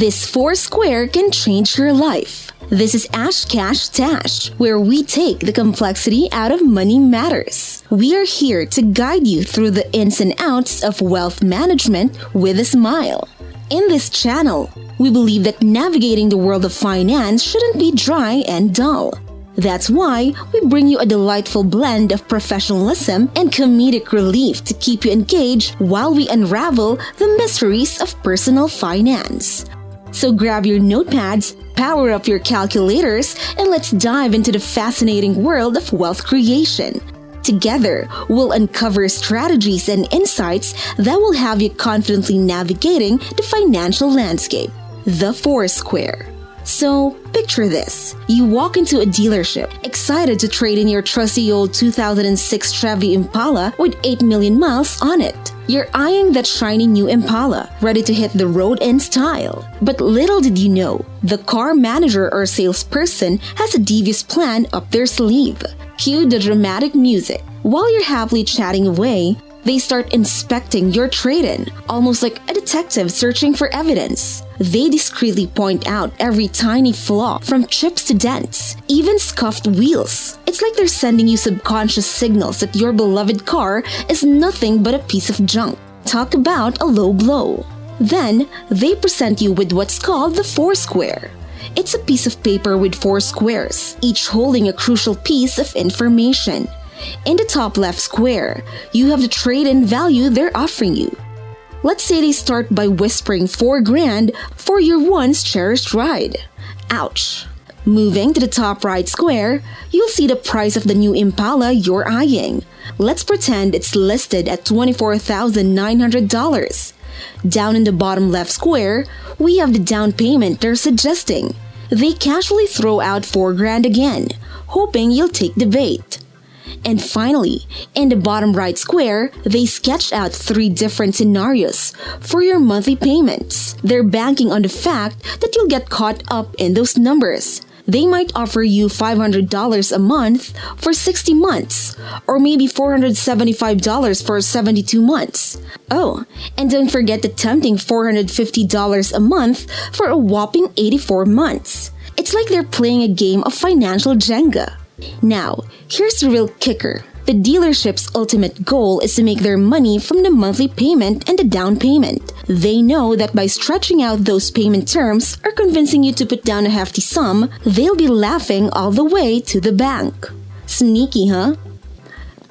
This FourSquare can change your life. This is Ash Cash Tash, where we take the complexity out of money matters. We are here to guide you through the ins and outs of wealth management with a smile. In this channel, we believe that navigating the world of finance shouldn't be dry and dull. That's why we bring you a delightful blend of professionalism and comedic relief to keep you engaged while we unravel the mysteries of personal finance. So grab your notepads, power up your calculators, and let's dive into the fascinating world of wealth creation. Together, we'll uncover strategies and insights that will have you confidently navigating the financial landscape. The FourSquare. So, picture this. You walk into a dealership, excited to trade in your trusty old 2006 Chevy Impala with 8 million miles on it. You're eyeing that shiny new Impala, ready to hit the road in style. But little did you know, the car manager or salesperson has a devious plan up their sleeve. Cue the dramatic music. While you're happily chatting away, they start inspecting your trade-in, almost like a detective searching for evidence. They discreetly point out every tiny flaw, from chips to dents, even scuffed wheels. It's like they're sending you subconscious signals that your beloved car is nothing but a piece of junk. Talk about a low blow. Then, they present you with what's called the FourSquare. It's a piece of paper with 4 squares, each holding a crucial piece of information. In the top left square, you have the trade-in value they're offering you. Let's say they start by whispering $4,000 for your once cherished ride. Ouch. Moving to the top right square, you'll see the price of the new Impala you're eyeing. Let's pretend it's listed at $24,900. Down in the bottom left square, we have the down payment they're suggesting. They casually throw out $4,000 again, hoping you'll take the bait. And finally, in the bottom right square, they sketched out 3 different scenarios for your monthly payments. They're banking on the fact that you'll get caught up in those numbers. They might offer you $500 a month for 60 months, or maybe $475 for 72 months. Oh, and don't forget the tempting $450 a month for a whopping 84 months. It's like they're playing a game of financial Jenga. Now, here's the real kicker. The dealership's ultimate goal is to make their money from the monthly payment and the down payment. They know that by stretching out those payment terms or convincing you to put down a hefty sum, they'll be laughing all the way to the bank. Sneaky, huh?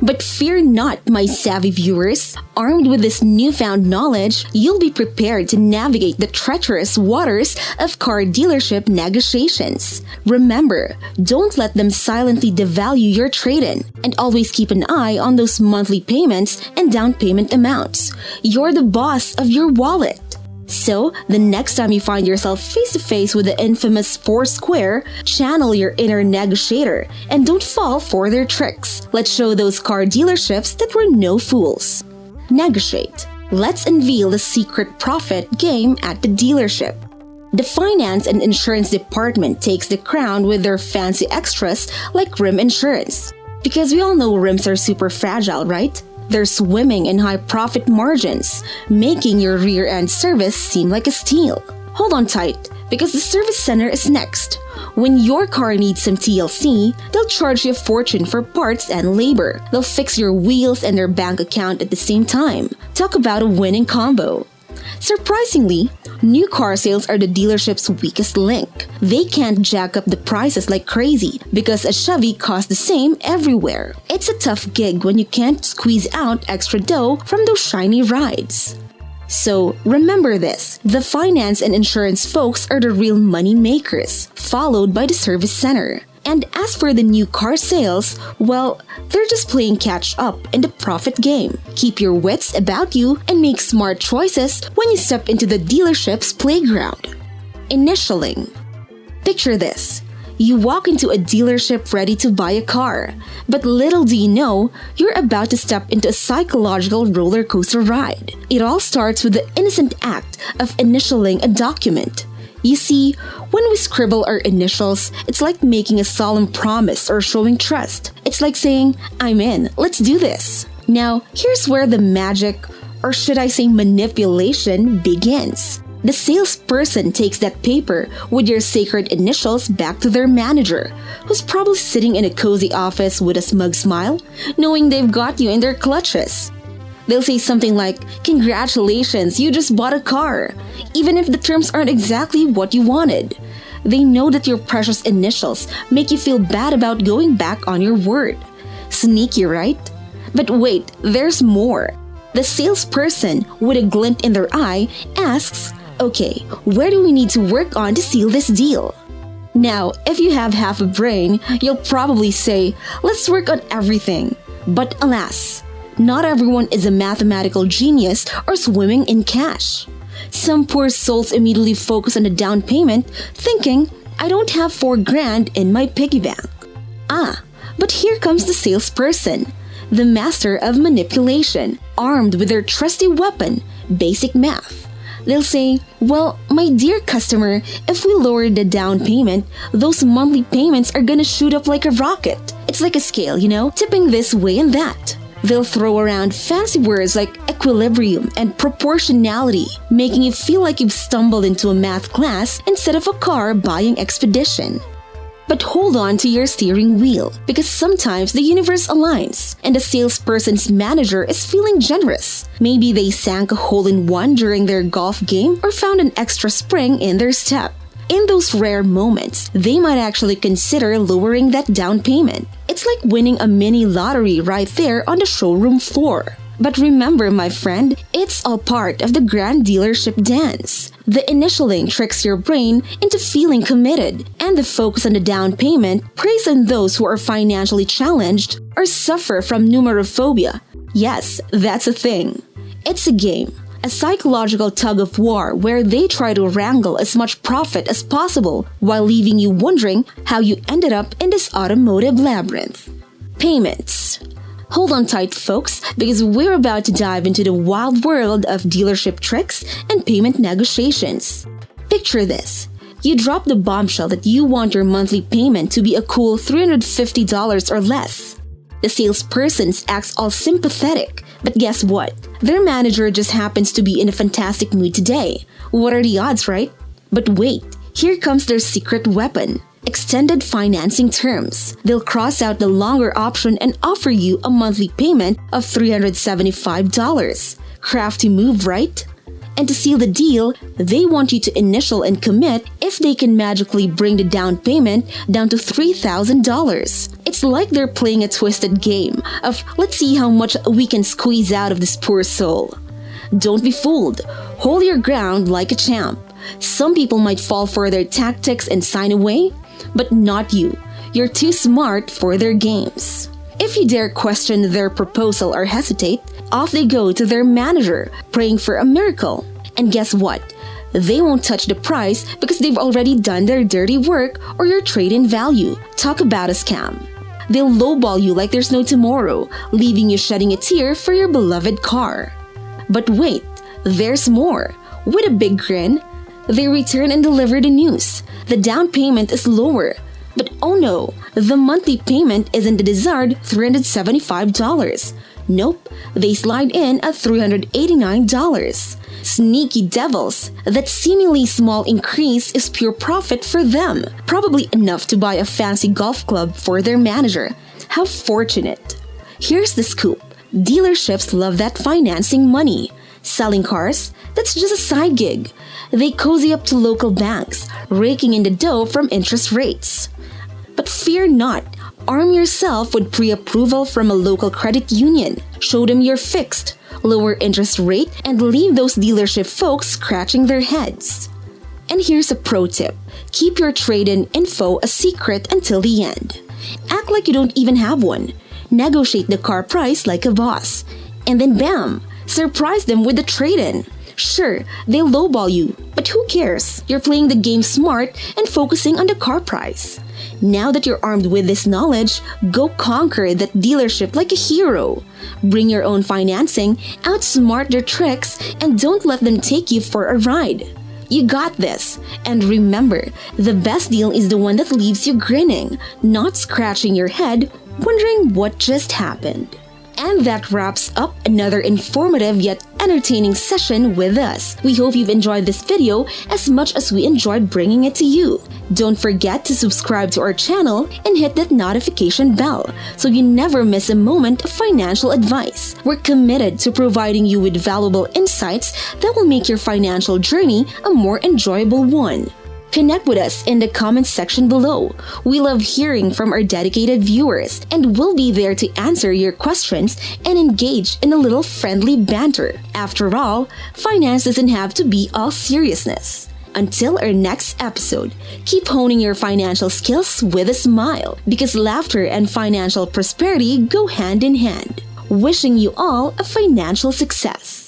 But fear not, my savvy viewers. Armed with this newfound knowledge, you'll be prepared to navigate the treacherous waters of car dealership negotiations. Remember, don't let them silently devalue your trade-in, and always keep an eye on those monthly payments and down payment amounts. You're the boss of your wallet. So, the next time you find yourself face-to-face with the infamous FourSquare, channel your inner negotiator and don't fall for their tricks. Let's show those car dealerships that we're no fools. Negotiate. Let's unveil the secret profit game at the dealership. The finance and insurance department takes the crown with their fancy extras like rim insurance. Because we all know rims are super fragile, right? They're swimming in high profit margins, making your rear-end service seem like a steal. Hold on tight, because the service center is next. When your car needs some TLC, they'll charge you a fortune for parts and labor. They'll fix your wheels and their bank account at the same time. Talk about a winning combo. Surprisingly, new car sales are the dealership's weakest link. They can't jack up the prices like crazy because a Chevy costs the same everywhere. It's a tough gig when you can't squeeze out extra dough from those shiny rides. So remember this, the finance and insurance folks are the real money makers, followed by the service center. And as for the new car sales, well, they're just playing catch up in the profit game. Keep your wits about you and make smart choices when you step into the dealership's playground. Initialing. Picture this. You walk into a dealership ready to buy a car, but little do you know, you're about to step into a psychological roller coaster ride. It all starts with the innocent act of initialing a document. You see, when we scribble our initials, it's like making a solemn promise or showing trust. It's like saying, I'm in, let's do this. Now, here's where the magic, or should I say manipulation, begins. The salesperson takes that paper with your sacred initials back to their manager, who's probably sitting in a cozy office with a smug smile, knowing they've got you in their clutches. They'll say something like, "Congratulations, you just bought a car," even if the terms aren't exactly what you wanted. They know that your precious initials make you feel bad about going back on your word. Sneaky, right? But wait, there's more. The salesperson, with a glint in their eye, asks, "Okay, where do we need to work on to seal this deal?" Now, if you have half a brain, you'll probably say, "Let's work on everything." But alas, not everyone is a mathematical genius or swimming in cash. Some poor souls immediately focus on the down payment, thinking, "I don't have $4,000 in my piggy bank." But here comes the salesperson, the master of manipulation, armed with their trusty weapon, basic math. They'll say, "Well, my dear customer, if we lower the down payment, those monthly payments are gonna shoot up like a rocket. It's like a scale, tipping this way and that." They'll throw around fancy words like equilibrium and proportionality, making you feel like you've stumbled into a math class instead of a car buying expedition. But hold on to your steering wheel, because sometimes the universe aligns and the salesperson's manager is feeling generous. Maybe they sank a hole-in-one during their golf game or found an extra spring in their step. In those rare moments, they might actually consider lowering that down payment. It's like winning a mini lottery right there on the showroom floor. But remember, my friend, it's all part of the grand dealership dance. The initialing tricks your brain into feeling committed, and the focus on the down payment preys on those who are financially challenged or suffer from numerophobia. Yes, that's a thing. It's a game, a psychological tug-of-war where they try to wrangle as much profit as possible while leaving you wondering how you ended up in this automotive labyrinth. Payments. Hold on tight, folks, because we're about to dive into the wild world of dealership tricks and payment negotiations. Picture this. You drop the bombshell that you want your monthly payment to be a cool $350 or less. The salesperson acts all sympathetic, but guess what? Their manager just happens to be in a fantastic mood today. What are the odds, right? But wait, here comes their secret weapon. Extended financing terms. They'll cross out the longer option and offer you a monthly payment of $375. Crafty move, right? And to seal the deal, they want you to initial and commit if they can magically bring the down payment down to $3,000. It's like they're playing a twisted game of, let's see how much we can squeeze out of this poor soul. Don't be fooled. Hold your ground like a champ. Some people might fall for their tactics and sign away, but not you. You're too smart for their games. If you dare question their proposal or hesitate, off they go to their manager, praying for a miracle. And guess what? They won't touch the price because they've already done their dirty work or your trade-in value. Talk about a scam. They'll lowball you like there's no tomorrow, leaving you shedding a tear for your beloved car. But wait, there's more. With a big grin, they return and deliver the news. The down payment is lower. But oh no, the monthly payment isn't the desired $375. Nope, they slide in at $389. Sneaky devils. That seemingly small increase is pure profit for them. Probably enough to buy a fancy golf club for their manager. How fortunate. Here's the scoop. Dealerships love that financing money. Selling cars? That's just a side gig. They cozy up to local banks, raking in the dough from interest rates. But fear not. Arm yourself with pre-approval from a local credit union. Show them you're fixed, lower interest rate, and leave those dealership folks scratching their heads. And here's a pro tip. Keep your trade-in info a secret until the end. Act like you don't even have one. Negotiate the car price like a boss. And then bam! Surprise them with the trade-in. Sure, they'll lowball you, but who cares? You're playing the game smart and focusing on the car price. Now that you're armed with this knowledge, go conquer that dealership like a hero. Bring your own financing, outsmart their tricks, and don't let them take you for a ride. You got this. And remember, the best deal is the one that leaves you grinning, not scratching your head, wondering what just happened. And that wraps up another informative yet entertaining session with us. We hope you've enjoyed this video as much as we enjoyed bringing it to you. Don't forget to subscribe to our channel and hit that notification bell so you never miss a moment of financial advice. We're committed to providing you with valuable insights that will make your financial journey a more enjoyable one. Connect with us in the comments section below. We love hearing from our dedicated viewers, and we'll be there to answer your questions and engage in a little friendly banter. After all, finance doesn't have to be all seriousness. Until our next episode, keep honing your financial skills with a smile, because laughter and financial prosperity go hand in hand. Wishing you all a financial success.